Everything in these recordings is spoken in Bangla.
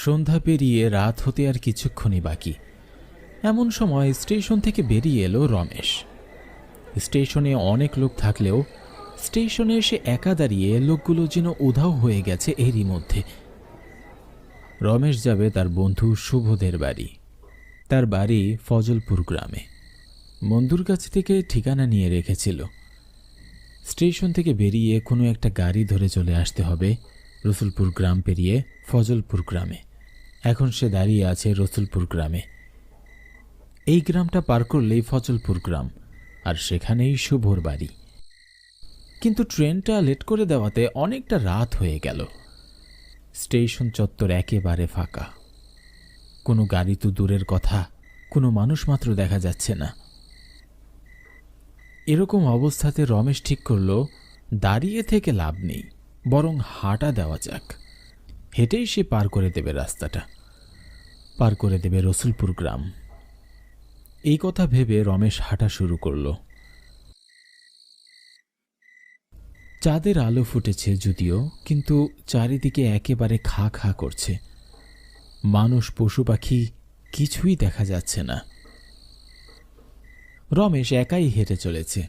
সন্ধ্যা পেরিয়ে রাত হতে আর কিছুক্ষণই বাকি। এমন সময় স্টেশন থেকে বেরিয়ে এলো রমেশ। স্টেশনে অনেক লোক থাকলেও স্টেশনে এসে একা দাঁড়িয়ে লোকগুলো যেন উধাও হয়ে গেছে এরই মধ্যে। রমেশ যাবে তার বন্ধু শুভদের বাড়ি। তার বাড়ি ফজলপুর গ্রামে। বন্ধুর কাছ থেকে ঠিকানা নিয়ে রেখেছিল। স্টেশন থেকে বেরিয়ে কোনো একটা গাড়ি ধরে চলে আসতে হবে রসুলপুর গ্রাম পেরিয়ে ফজলপুর গ্রামে। এখন সে দাঁড়িয়ে আছে রসুলপুর গ্রামে। এই গ্রামটা পার করলেই ফজলপুর গ্রাম, আর সেখানেই শুভর বাড়ি। কিন্তু ট্রেনটা লেট করে দেওয়াতে অনেকটা রাত হয়ে গেল। স্টেশন চত্বর একেবারে ফাঁকা। কোনো গাড়ি তো দূরের কথা, কোনো মানুষ মাত্র দেখা যাচ্ছে না। এরকম অবস্থাতে রমেশ ঠিক করল দাঁড়িয়ে থেকে লাভ নেই, বরং হাঁটা দেওয়া যাক। হেঁটেই সে পার করে দেবে রাস্তাটা, পার করে দেবে রসুলপুর গ্রাম। এই কথা ভেবে রমেশ হাঁটা শুরু করল। চাঁদের আলো ফুটেছে যদিও, কিন্তু চারিদিকে একেবারে খা খা করছে। মানুষ পশু পাখি কিছুই দেখা যাচ্ছে না। রমেশ একাই হেঁটে চলেছে।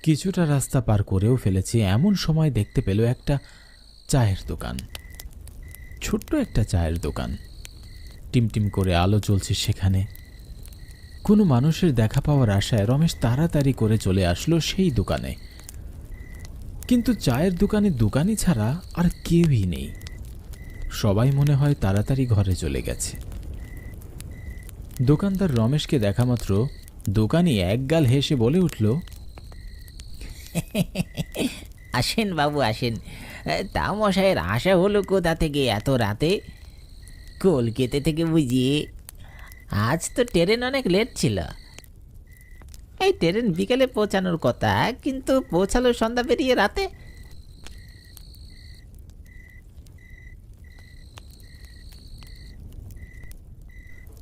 কিছুটা রাস্তা পার করেও ফেলেছে, এমন সময় দেখতে পেল একটা চায়ের দোকান। ছোট্ট একটা চায়ের দোকান, টিমটিম করে আলো জ্বলছে সেখানে। কোনো মানুষের দেখা পাওয়ার আশায় রমেশ তাড়াতাড়ি করে চলে আসলো সেই দোকানে। কিন্তু চায়ের দোকানে দোকানি ছাড়া আর কেউই নেই। সবাই মনে হয় তাড়াতাড়ি ঘরে চলে গেছে। দোকানদার রমেশকে দেখা মাত্র দোকানি একগাল হেসে বলে উঠল, আসেন বাবু আসেন। তা মশাইয়ের আশা হলো কোথা থেকে এত রাতে? কলকাতা থেকে বুঝিয়ে? আজ তো ট্রেন অনেক লেট ছিল। এই ট্রেন বিকেলে পৌঁছানোর কথা, কিন্তু পৌঁছালো সন্ধ্যা পেরিয়ে রাতে।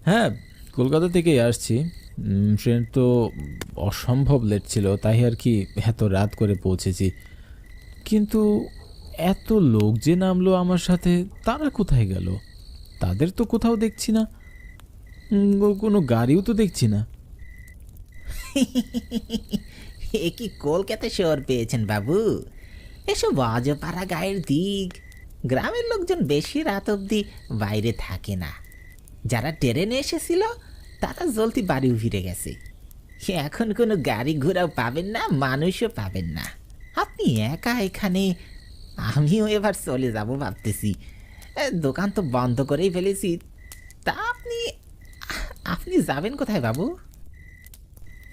হ্যাঁ, কলকাতা থেকেই আসছি। ট্রেন তো অসম্ভব লেট ছিল, তাই আর কি এত রাত করে পৌঁছেছি। কিন্তু এত লোক যে নামলো আমার সাথে, তারা কোথায় গেল? তাদের তো কোথাও দেখছি না। কোনো গাড়িও তো দেখছি না। এ কি কলকাতা শহর পেয়েছেন বাবু? এসব অজপাড়া গায়ের দিক। গ্রামের লোকজন বেশি রাত অবধি বাইরে থাকে না। যারা ট্রেনে এসেছিল তারা জলদি বাড়িও ফিরে গেছে। এখন কোনো গাড়ি ঘোড়াও পাবেন না, মানুষও পাবেন না। আপনি একা এখানে। আমিও এবার চলে যাব ভাবতেছি। দোকান তো বন্ধ করেই ফেলেছি। তা আপনি আপনি যাবেন কোথায় বাবু?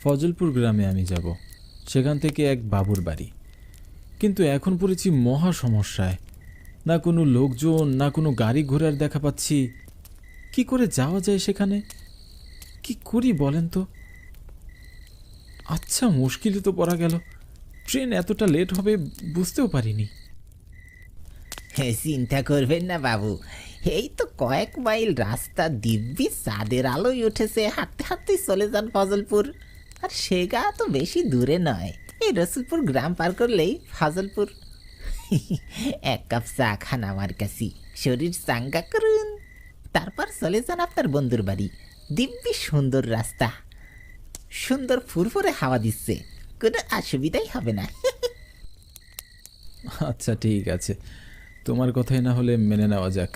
ফজলপুর গ্রামে আমি যাব, সেখান থেকে এক বাবুর বাড়ি। কিন্তু এখন পড়েছি মহা সমস্যায়। না কোনো লোকজন, না কোনো গাড়ি ঘোড়ার দেখা পাচ্ছি। কি করে যাওয়া যায় সেখানে? কি করি বলেন তো? আচ্ছা, মুশকিলে তো পড়া গেল। ট্রেন এতটা লেট হবে বুঝতেও পারিনি। চিন্তা করবেন না বাবু, এই তো কয়েক মাইল রাস্তা, দিব্যি চাঁদের আলোয় উঠেছে। হাঁটতে হাঁটতেই চলে যান ফজলপুর। আর সে গা তো বেশি দূরে নয়, এই রসুলপুর গ্রাম পার করলেই ফজলপুর। এক কাপ চা খান আমার কাছে, শরীর চাঙ্গা করুন। তারপর চলে যান আপনার বন্ধুর বাড়ি। দিব্যি সুন্দর রাস্তা, সুন্দর ফুরফুরে হাওয়া দিচ্ছে, কোনো অসুবিধাই হবে না। আচ্ছা ঠিক আছে, তোমার কথাই না হলে মেনে নেওয়া যাক।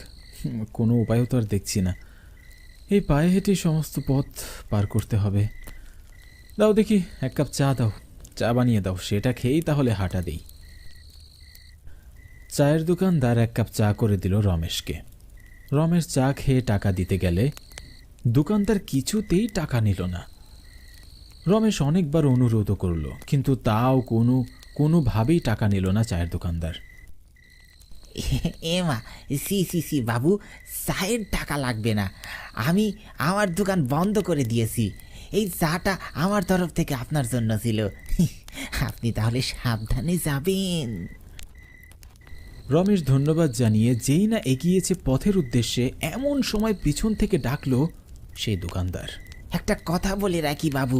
কোনো উপায়ও তো আর দেখছি না। এই পায়ে হেঁটেই সমস্ত পথ পার করতে হবে। দাও দেখি, এক কাপ চা দাও, চা বানিয়ে দাও, সেটা খেয়েই তাহলে হাঁটা দেই। চায়ের দোকানদার এক কাপ চা করে দিল রমেশকে। রমেশ চা খেয়ে টাকা দিতে গেলে দোকানদার কিছুতেই টাকা নিল না। রমেশ অনেকবার অনুরোধও করল, কিন্তু তাও কোনোভাবেই টাকা নিল না চায়ের দোকানদার। এমা, সি সি সি বাবু, চায়ের টাকা লাগবে না। আমি আমার দোকান বন্ধ করে দিয়েছি। এই চাটা আমার তরফ থেকে আপনার জন্য ছিল। আপনি তাহলে সাবধানে যাবেন। রমেশ ধন্যবাদ জানিয়ে যেই না এগিয়েছে পথের উদ্দেশ্যে, এমন সময় পিছন থেকে ডাকলো সেই দোকানদার। একটা কথা বলে রাখি বাবু,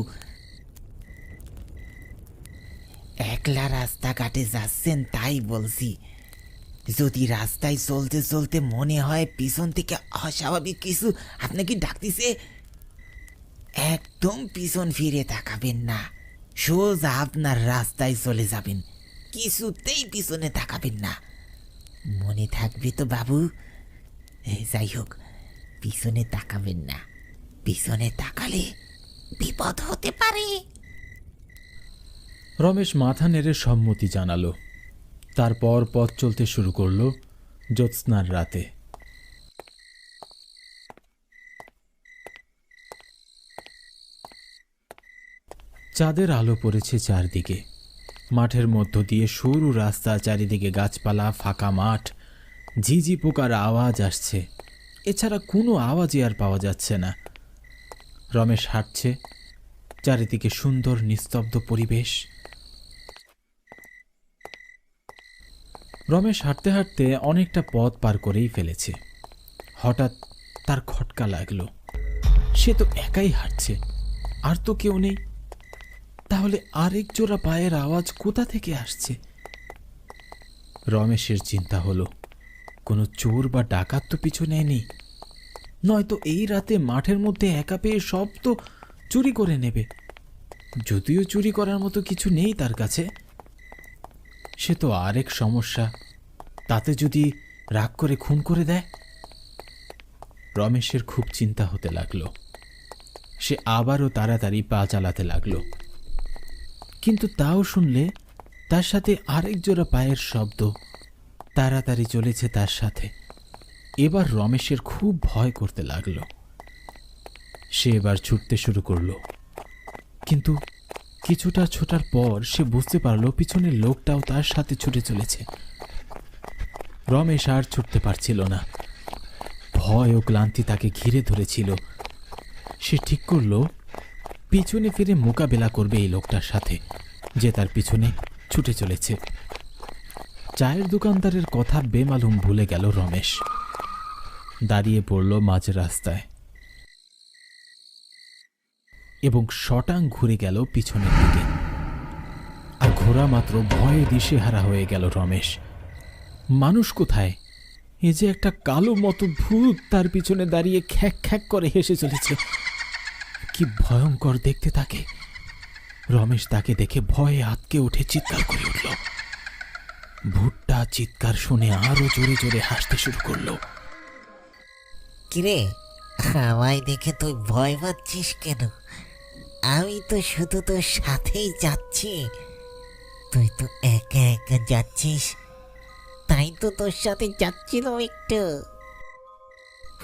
একলা রাস্তাঘাটে যাচ্ছেন তাই বলছি। যদি রাস্তায় চলতে চলতে মনে হয় পিছন থেকে অস্বাভাবিক কিছু আপনাকে ডাকতেছে, একদম পিছন ফিরে তাকাবেন না, সোজা আপনার রাস্তায় চলে যাবেন, কিছুতেই পিছনে তাকাবেন না। মনে থাকবে তো বাবু? যাই হোক, পিছনে তাকাবেন না, পিছনে তাকালে বিপদ হতে পারে। রমেশ মাথা নেড়ে সম্মতি জানালো। তারপর পথ চলতে শুরু করলো জ্যোৎস্নার রাতে। চাঁদের আলো পড়েছে চারদিকে। মাঠের মধ্য দিয়ে সরু রাস্তা, চারিদিকে গাছপালা, ফাঁকা মাঠ, ঝিঝি পোকার আওয়াজ আসছে। এছাড়া কোনো আওয়াজই আর পাওয়া যাচ্ছে না। রমেশ হাঁটছে, চারিদিকে সুন্দর নিস্তব্ধ পরিবেশ। রমেশ হাঁটতে হাঁটতে অনেকটা পথ পার করেই ফেলেছে। হঠাৎ তার খটকা লাগলো। সে তো একাই হাঁটছে, আর তো কেউ নেই। তাহলে আরেক জোড়া পায়ের আওয়াজ কোথা থেকে আসছে? রমেশের চিন্তা হলো, কোনো চোর বা ডাকাত তো পিছনে নেই, নয়তো এই রাতে মাঠের মধ্যে একা পেয়ে সব তো চুরি করে নেবে। যদিও চুরি করার মতো কিছু নেই তার কাছে। সে তো আরেক সমস্যা, তাতে যদি রাগ করে খুন করে দেয়। রমেশের খুব চিন্তা হতে লাগলো। সে আবারও তাড়াতাড়ি পা চালাতে লাগলো, কিন্তু তাও শুনলে তার সাথে আরেক জোড়া পায়ের শব্দ তাড়াতাড়ি চলেছে তার সাথে। এবার রমেশের খুব ভয় করতে লাগলো। সে এবার ছুটতে শুরু করলো, কিন্তু কিছুটা ছোটার পর সে বুঝতে পারলো পিছনের লোকটাও তার সাথে ছুটে চলেছে। রমেশ আর ছুটতে পারছিল না। ভয় ও ক্লান্তি তাকে ঘিরে ধরেছিল। সে ঠিক করলো পিছনে ফিরে মোকাবেলা করবে এই লোকটার সাথে, যে তার পিছনে ছুটে চলেছে। চায়ের দোকানদারের কথা বেমালুম ভুলে গেল রমেশ। দাঁড়িয়ে পড়ল মাঝ রাস্তায় এবং শটাং ঘুরে গেল পিছনের দিকে। আর ঘোরা মাত্র ভয়ে দিশেহারা হয়ে গেল রমেশ। মানুষ কোথায়? এ যে একটা কালো মতো ভূত তার পিছনে দাঁড়িয়ে খ্যাক খ্যাক করে হেসে চলেছে। কি ভয়ঙ্কর দেখতে তাকে! রমেশ তাকে দেখে ভয়ে আঁতকে উঠে চিৎকার করে উঠল। ভূতটা চিৎকার শুনে আরো জোরে জোরে হাসতে শুরু করলো। কিরে, আমায় দেখে তুই ভয় পাচ্ছিস কেন? আমি তো শুধু তোর সাথেই যাচ্ছি। তুই তো একা একা যাচ্ছিস, তাই তো তোর সাথে যাচ্ছিলাম একটু।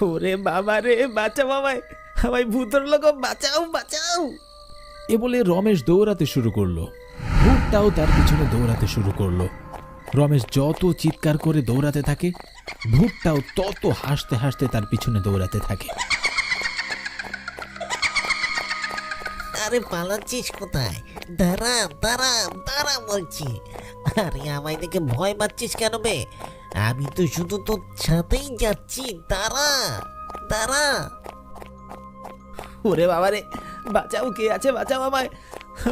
ওরে বাবা রে, বাঁচাও আমায়, আমায় ভূতের লোক বাঁচাও, বাঁচাও। এ বলে রমেশ দৌড়াতে শুরু করলো। ভূতটাও তার পিছনে দৌড়াতে শুরু করলো। রমেশ যত চিৎকার করে দৌড়াতে থাকে, ভূতটাও তত হাসতে হাসতে তার পিছনে দৌড়াতে থাকে। আরে পালাচ্ছিস কোথায়? দাঁড়া দাঁড়া দাঁড়া বলছি। আরে আমায় দেখে ভয় পাচ্ছিস কেন বে? আমি তো শুধু তোর সাথেই যাচ্ছি, দাঁড়া দাঁড়া। ওরে বাবা রে, বাঁচাও, কে আছে? বাঁচাও আমায়,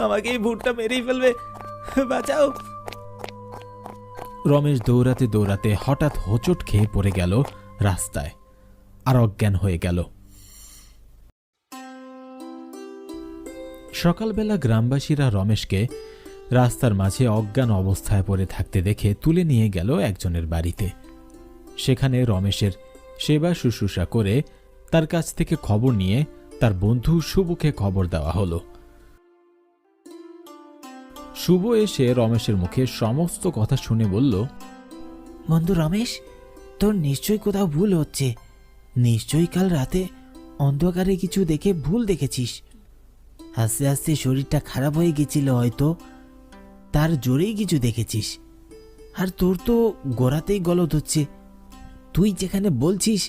আমাকে এই ভূতটা মেরেই ফেলবে, বাঁচাও। রমেশ দৌড়াতে দৌড়াতে হঠাৎ হোঁচট খেয়ে পড়ে গেল রাস্তায়, আর অজ্ঞান হয়ে গেল। সকালবেলা গ্রামবাসীরা রমেশকে রাস্তার মাঝে অজ্ঞান অবস্থায় পড়ে থাকতে দেখে তুলে নিয়ে গেল একজনের বাড়িতে। সেখানে রমেশের সেবা শুশ্রূষা করে তার কাছ থেকে খবর নিয়ে তার বন্ধু শুভকে খবর দেওয়া হলো। শুভ এসে রমেশের মুখে সমস্ত কথা শুনে বলল, বন্ধু রমেশ, তোর নিশ্চয়ই কোথাও ভুল হচ্ছে। নিশ্চয়ই কাল রাতে অন্ধকারে কিছু দেখে ভুল দেখেছিস। আস্তে আস্তে শরীরটা খারাপ হয়ে গেছিল হয়তো, তার জোরেই কিছু দেখেছিস। আর তোর তো গোড়াতেই গলদ হচ্ছে। তুই যেখানে বলছিস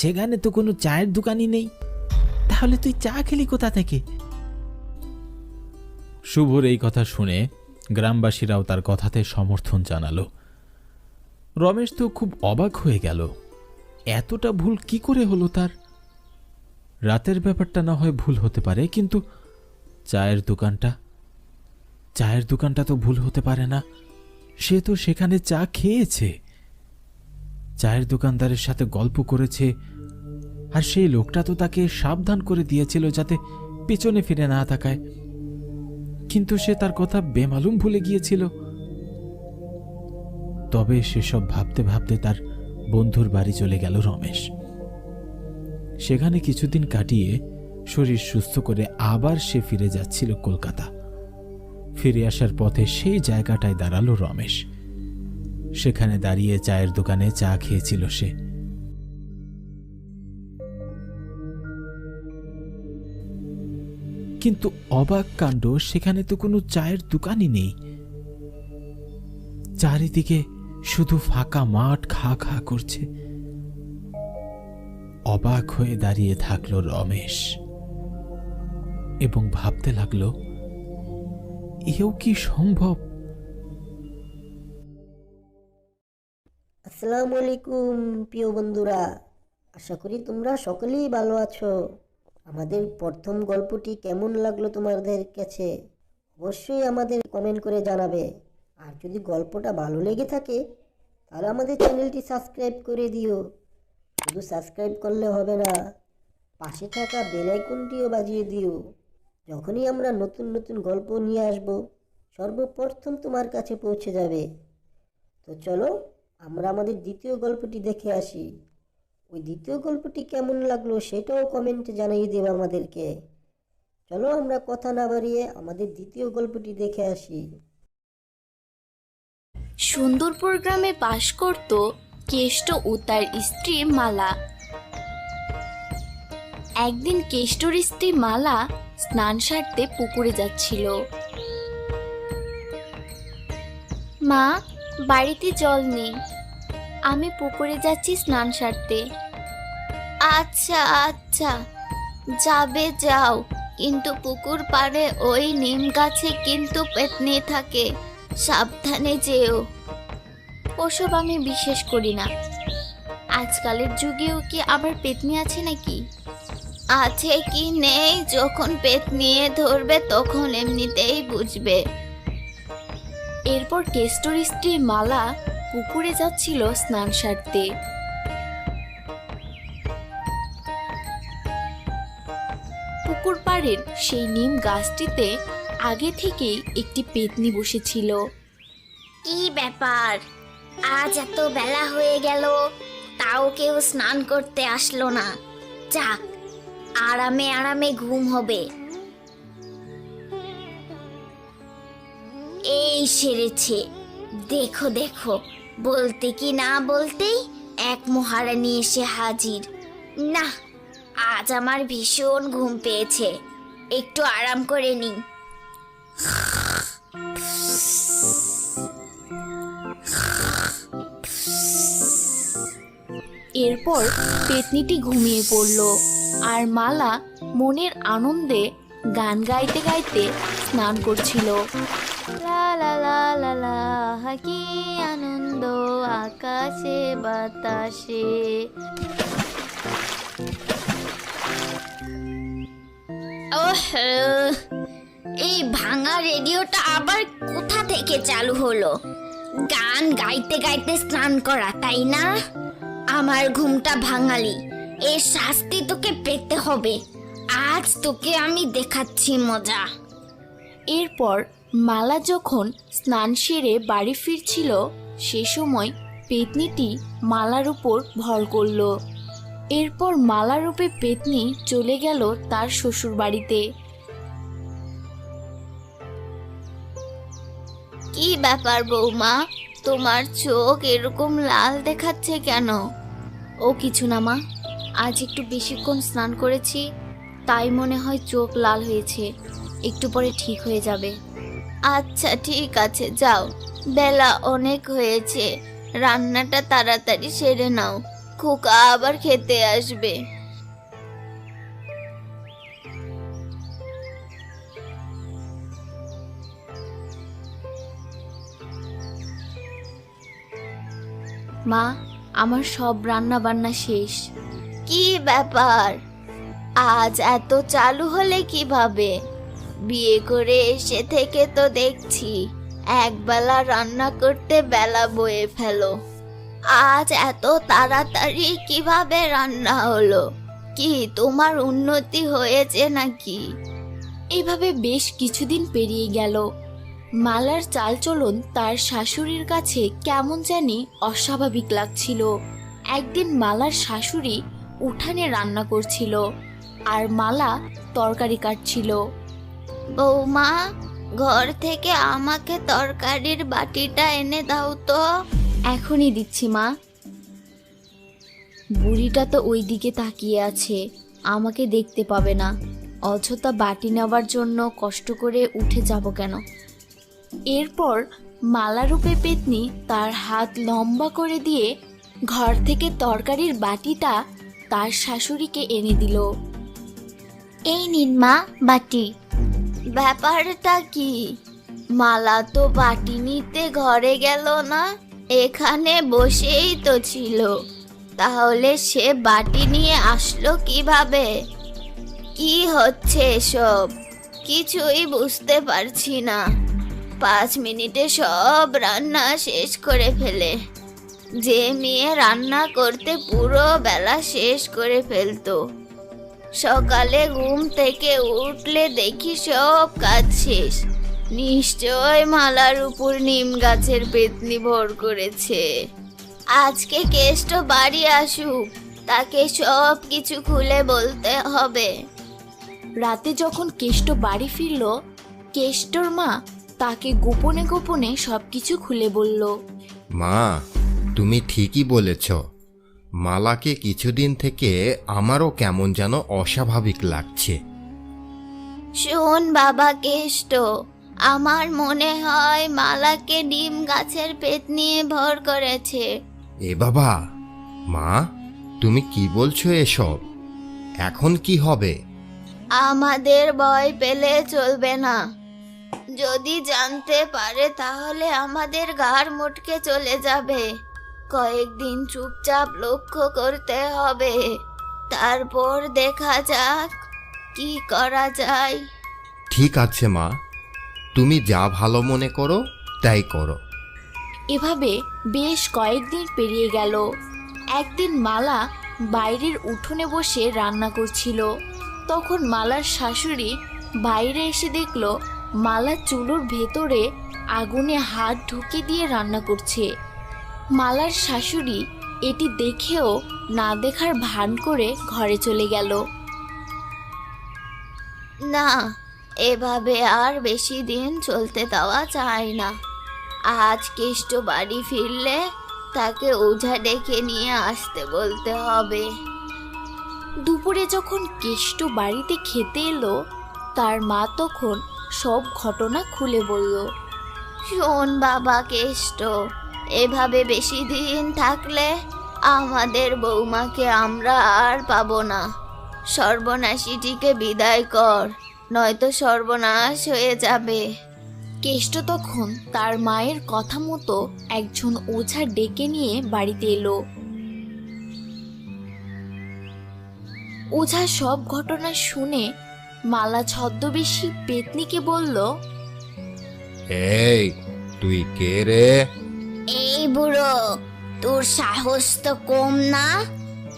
সেখানে তো কোনো চায়ের দোকানই নেই, তাহলে তুই চা খেলি কোথা থেকে? শুভর এই কথা শুনে গ্রামবাসীরাও তার কথাতে সমর্থন জানালো। রমেশ তো খুব অবাক হয়ে গেল, এতটা ভুল কি করে হলো তার? রাতের ব্যাপারটা না হয় ভুল হতে পারে, কিন্তু চায়ের দোকানটা তো ভুল হতে পারে না। সে তো সেখানে চা খেয়েছে, চায়ের দোকানদারের সাথে গল্প করেছে, আর সেই লোকটা তো তাকে সাবধান করে দিয়েছিল যাতে পেছনে ফিরে না তাকায়, কিন্তু সে তার কথা বেমালুম ভুলে গিয়েছিল। তবে সেসব ভাবতে ভাবতে তার বন্ধুর বাড়ি চলে গেল রমেশ। সেখানে কিছুদিন কাটিয়ে শরীর সুস্থ করে আবার সে ফিরে যাচ্ছিল কলকাতা। ফিরে আসার পথে সেই জায়গাটায় দাঁড়ালো রমেশ। সেখানে দাঁড়িয়ে চায়ের দোকানে চা খেয়েছিল সে। কিন্তু অবাক কাণ্ড, সেখানে তো কোনো চায়ের দোকানই নেই। চারিদিকে শুধু ফাঁকা মাঠ খা খা করছে। অবাক হয়ে দাঁড়িয়ে থাকলো রমেশ এবং ভাবতে লাগলো, এও কি সম্ভব? আসসালামু আলাইকুম প্রিয় বন্ধুরা, আশা করি তোমরা সকলেই ভালো আছো। আমাদের প্রথম গল্পটি কেমন লাগলো তোমাদের কাছে অবশ্যই আমাদের কমেন্ট করে জানাবে। আর যদি গল্পটা ভালো লেগে থাকে তাহলে আমাদের চ্যানেলটি সাবস্ক্রাইব করে দিও। শুধু সাবস্ক্রাইব করলে হবে না, পাশে থাকা বেল আইকনটিও বাজিয়ে দিও। যখনই আমরা নতুন নতুন গল্প নিয়ে আসব সর্বপ্রথম তোমার কাছে পৌঁছে যাবে। তো চলো আমরা আমাদের দ্বিতীয় গল্পটি দেখে আসি। ওই দ্বিতীয় গল্পটি কেমন লাগলো সেটাও কমেন্টে জানিয়ে দেবে আমাদেরকে। চলো আমরা কথা না বাড়িয়ে আমাদের দ্বিতীয় গল্পটি দেখে আসি। সুন্দরপুর গ্রামে বাস করত কেষ্ট ও তার স্ত্রী মালা। একদিন কেষ্টর স্ত্রী মালা স্নান সারতে পুকুরে যাচ্ছিল। মা, বাড়িতে জল নেই, আমি পুকুরে যাচ্ছি স্নান সারতে। আচ্ছা আচ্ছা, যাবে যাও, কিন্তু পুকুর পাড়ে ওই নিম গাছে কিন্তু পেত্নী থাকে, সাবধানে যেও। ওসব আমি বিশ্বাস করি না। আজকালের যুগেও কি আবার পেত্নী আছে নাকি? আছে কি নেই যখন পেত্নিয়ে ধরবে তখন এমনিতেই বুঝবে। এরপর কেষ্টর স্ত্রী মালা পুকুরে যাচ্ছিল স্নান সারতে। পুকুর পাড়ের সেই নিম গাছটিতে আগে থেকেই একটি পেত্নী বসেছিল। কি ব্যাপার, আজ এত বেলা হয়ে গেল তাও কেউ স্নান করতে আসলো না। যাক, আরামে আরামে ঘুম হবে। এই সেরেছে, দেখো দেখো, বলতে কি না বলতেই এক মহারানী এসে হাজির। না, আজ আমার ভীষণ ঘুম পেয়েছে, একটু আরাম করে নিই। এরপর পেতনিটি ঘুমিয়ে পড়ল, আর মালা মনের আনন্দে গান গাইতে গাইতে স্নান করছিল। লা লা লা লা লা, কি আনন্দ আকাশে বাতাসে। ওহ, এই ভাঙা রেডিওটা আবার কোথা থেকে চালু হলো? গান গাইতে গাইতে স্নান করা, তাই না? আমার ঘুমটা ভাঙালি, এর শাস্তি তোকে পেতে হবে। আজ তোকে আমি দেখাচ্ছি মজা। এরপর মালা যখন স্নান সেরে বাড়ি ফিরছিল সে সময় পেতনিটি মালার উপর ভর করল। এরপর মালারূপে পেতনি চলে গেল তার শ্বশুর বাড়িতে। কি ব্যাপার বৌমা, তোমার চোখ এরকম লাল দেখাচ্ছে কেন? ও কিছু না মা, আজ একটু বেশিক্ষণ স্নান করেছি তাই মনে হয় চোখ লাল হয়েছে, একটু পরে ঠিক হয়ে যাবে। আচ্ছা ঠিক আছে, যাও, বেলা অনেক হয়েছে, রান্নাটা তাড়াতাড়ি সেরে নাও, খোকা আবার খেতে আসবে। মা, আমার সব রান্না বান্না শেষ। কি ব্যাপার, আজ এত চালু হলে কিভাবে? বিয়ে করে এসে থেকে তো দেখছি একবেলা রান্না করতে বেলা বয়ে ফেলো। আজ এত তাড়াতাড়ি কিভাবে রান্না হলো? কি তোমার উন্নতি হয়েছে নাকি? এভাবে বেশ কিছুদিন পেরিয়ে গেল। মালার চালচলন তার শাশুড়ির কাছে কেমন জানি অস্বাভাবিক লাগছিল। একদিন মালার শাশুড়ি উঠানে রান্না করছিল আর মালা তরকারি কাটছিল। বৌমা, ঘর থেকে আমাকে তরকারির বাটিটা এনে দাও তো। এখনই দিচ্ছি মা। বুড়িটা তো ওই দিকে তাকিয়ে আছে, আমাকে দেখতে পাবে না। অযথা বাটি নেওয়ার জন্য কষ্ট করে উঠে যাব কেন? এরপর মালারূপে পেতনি তার হাত লম্বা করে দিয়ে ঘর থেকে তরকারির বাটিটা তার শাশুড়িকে এনে দিল। এই নিন মা বাটি। ব্যাপারটা কি? মালা তো বাটি নিতে ঘরে গেল না, এখানে বসেই তো ছিল। তাহলে সে বাটি নিয়ে আসলো কিভাবে? কি হচ্ছে এসব? কিছুই বুঝতে পারছি না। 5 মিনিটে সব রান্না শেষ করে ফেলে। যে মেয়ে রান্না করতে পুরো বেলা শেষ করে ফেলতো, সকালে ঘুম থেকে উঠলে দেখি সব কাজ শেষ। নিশ্চয় মালার উপর নিম গাছের পেতনি ভর করেছে। আজকে কেষ্ট বাড়ি আসুক, তাকে সব কিছু খুলে বলতে হবে। রাতে যখন কেষ্ট বাড়ি ফিরল, কেষ্টর মা তাকে গোপনে গোপনে সবকিছু খুলে বলল। মা, তুমি ঠিকই বলেছ। মালাকে কিছুদিন থেকে আমারও কেমন যেন অস্বাভাবিক লাগছে। শোন বাবা কেষ্ট, আমার মনে হয় মালাকে নিম গাছের পেতনি ভর করেছে। এ বাবা, মা, তুমি কি বলছো এসব? এখন কি হবে? আমাদের ভয় পেলে চলবে না। যদি জানতে পারে তাহলে আমাদের ঘাড় মুটকে চলে যাবে। কয়েকদিন চুপচাপ লক্ষ্য করতে হবে, তারপর দেখা যাক কি করা যায়। ঠিক আছে মা, তুমি যা ভালো মনে করো তাই করো। এভাবে বেশ কয়েকদিন পেরিয়ে গেল। একদিন মালা বাইরের উঠোনে বসে রান্না করছিল। তখন মালার শাশুড়ি বাইরে এসে দেখল মালা চুলোর ভেতরে আগুনে হাত ঢুকে দিয়ে রান্না করছে। মালার শাশুড়ি এটি দেখেও না দেখার ভান করে ঘরে চলে গেল। না, এভাবে আর বেশি দিন চলতে দেওয়া যায় না। আজ কেষ্ট বাড়ি ফিরলে তাকে ওঝা ডেকে নিয়ে আসতে বলতে হবে। দুপুরে যখন কেষ্ট বাড়িতে খেতে এলো, তার মা তখন সব ঘটনা খুলে বলল। শোন বাবা কেষ্ট, এভাবে বেশি দিন থাকলে আমাদের বৌমাকে আমরা আর পাবো না। সর্বনাশীটিকে বিদায় কর, নয়তো সর্বনাশ হয়ে যাবে। কেষ্ট তখন তার মায়ের কথা মতো একজন ওঝা ডেকে নিয়ে বাড়িতে এলো। ওঝা সব ঘটনা শুনে মালা ছদ্মবেশী পেতনিকে বলল, এই, তুই কে রে? এই বুড়ো, তোর সাহস তো কম না?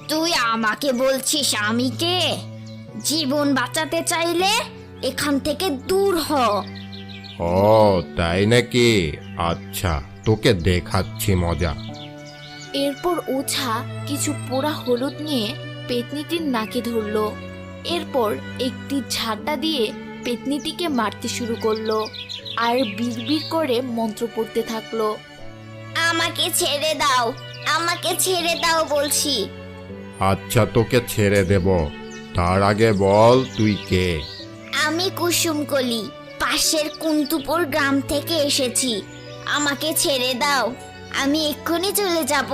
তুই আমাকে বলছিস আমি কে? জীবন বাঁচাতে চাইলে এখান থেকে দূর হ। ও তাই নাকি? আচ্ছা, তোকে দেখাচ্ছি মজা। এরপর ওঝা কিছু পোড়া হলুদ নিয়ে পেতনিটির নাকে ধরল। এরপর একটি ঝাঁটা দিয়ে পেতনিটিকে মারতে শুরু করলো আর বিড়বিড় করে মন্ত্র পড়তে থাকলো। আমাকে ছেড়ে দাও, আমাকে ছেড়ে দাও বলছি। আচ্ছা, তোকে ছেড়ে দেব, তার আগে বল তুই কে? আমি কুসুমকলি, পাশের কুন্তুপুর গ্রাম থেকে এসেছি। আমাকে ছেড়ে দাও, আমি এক্ষুনি চলে যাব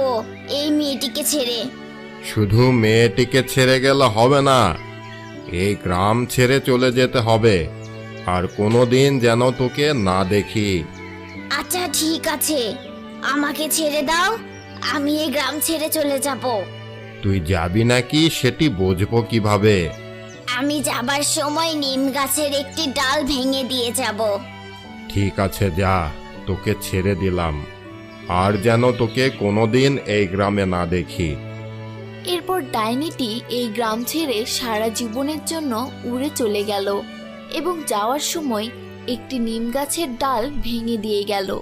এই মেয়েটিকে ছেড়ে। শুধু মেয়েটিকে ছেড়ে গেলে হবে না, এই গ্রাম ছেড়ে চলে যেতে হবে, আর কোনোদিন যেন তোকে না দেখি। আচ্ছা ঠিক আছে, আমাকে ছেড়ে দাও, আমি এই গ্রাম ছেড়ে চলে যাব। তুই যাবি নাকি সেটি বুঝবো কিভাবে? আমি যাবার সময় নিম গাছের একটি ডাল ভেঙে দিয়ে যাব। ঠিক আছে, যা, তোকে ছেড়ে দিলাম। আর যেন তোকে কোনোদিন এই গ্রামে না দেখি। এরপর ডাইনিটি এই গ্রাম ছেড়ে সারা জীবনের জন্য উড়ে চলে গেল এবং যাওয়ার সময় একটি নিম গাছের ডাল ভেঙে দিয়ে গেল।